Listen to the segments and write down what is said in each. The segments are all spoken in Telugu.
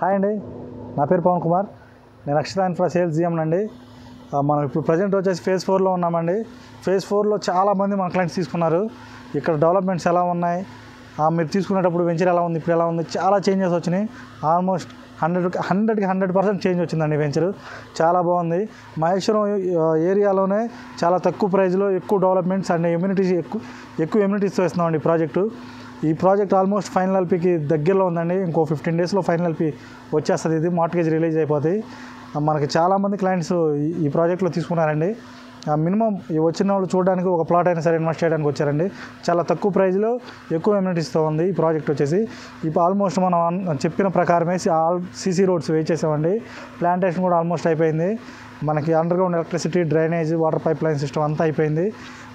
హాయ్ అండి, నా పేరు పవన్ కుమార్. నేను అక్షర ఇన్ఫ్రా సేల్స్ జీఎం అండి. మనం ఇప్పుడు ప్రజెంట్ వచ్చేసి ఫేజ్ 4లో ఉన్నామండి. ఫేజ్ 4లో చాలామంది మన క్లయింట్స్ తీసుకున్నారు. ఇక్కడ డెవలప్మెంట్స్ ఎలా ఉన్నాయి, మీరు తీసుకునేటప్పుడు వెంచర్ ఎలా ఉంది, ఇప్పుడు ఎలా ఉంది, చాలా చేంజెస్ వచ్చినాయి. ఆల్మోస్ట్ 100% చేంజ్ వచ్చిందండి. వెంచరు చాలా బాగుంది. మహేశ్వరం ఏరియాలోనే చాలా తక్కువ ప్రైస్లో ఎక్కువ డెవలప్మెంట్స్ అండ్ ఎక్కువ ఎమ్యూనిటీస్తో ఇస్తున్నామండి ఈ ప్రాజెక్ట్ ఆల్మోస్ట్ ఫైనల్ ఎల్పీకి దగ్గరలో ఉందండి. ఇంకో 15 డేస్లో ఫైనల్ ఎల్పీ వచ్చేస్తుంది. ఇది మార్ట్గేజ్ రిలీజ్ అయిపోతాయి. మనకి చాలామంది క్లయింట్స్ ఈ ప్రాజెక్ట్లో తీసుకున్నారండి. మినిమం వచ్చిన వాళ్ళు చూడడానికి ఒక ప్లాట్ అయినా సరే ఇన్వెస్ట్ చేయడానికి వచ్చారండి. చాలా తక్కువ ప్రైస్లో ఎక్కువ ఎమ్యూనిటీస్తో ఉంది ఈ ప్రాజెక్ట్ వచ్చేసి. ఇప్పుడు ఆల్మోస్ట్ మనం చెప్పిన ప్రకారమే సీసీ రోడ్స్ వేయించేసామండి. ప్లాంటేషన్ కూడా ఆల్మోస్ట్ అయిపోయింది. మనకి underground electricity, drainage, water pipe line system అంతా అయిపోయింది.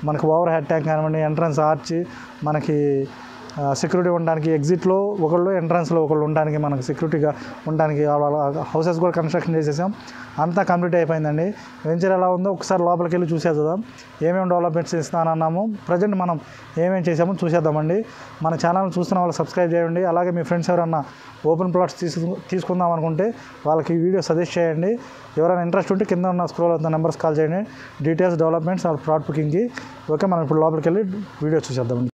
మనకి ఓవర్ హెడ్ ట్యాంక్ కానివ్వండి, ఎంట్రన్స్ ఆర్చ్, మనకి సెక్యూరిటీ ఉండడానికి ఎగ్జిట్లో ఒకళ్ళు, ఎంట్రన్స్లో ఒకళ్ళు ఉండడానికి, మనకు సెక్యూరిటీగా ఉండడానికి హౌసెస్ కూడా కన్స్ట్రక్షన్ చేసేసాం. అంతా కంప్లీట్ అయిపోయిందండి. వెంచర్ ఎలా ఉందో ఒకసారి లోపలికి వెళ్ళి చూసేద్దాం. ఏమేమి డెవలప్మెంట్స్ ఇస్తానన్నాము, ప్రజెంట్ మనం ఏమేమి చేసామో చూసేద్దామండి. మన ఛానల్ చూస్తున్న వాళ్ళు సబ్స్క్రైబ్ చేయండి. అలాగే మీ ఫ్రెండ్స్ ఎవరన్నా ఓపెన్ ప్లాట్స్ తీసుకుందాం అనుకుంటే వాళ్ళకి ఈ వీడియో సజెస్ట్ చేయండి. ఎవరైనా ఇంట్రెస్ట్ ఉంటే కింద ఉన్న స్క్రోల్ అవుతున్న నెంబర్స్ కాల్ చేయండి. డీటెయిల్స్, డెవలప్మెంట్స్, ప్లాట్ బుకింగ్కి. ఓకే, మనం ఇప్పుడు లోపలికి వెళ్ళి వీడియో చూసేద్దామండి.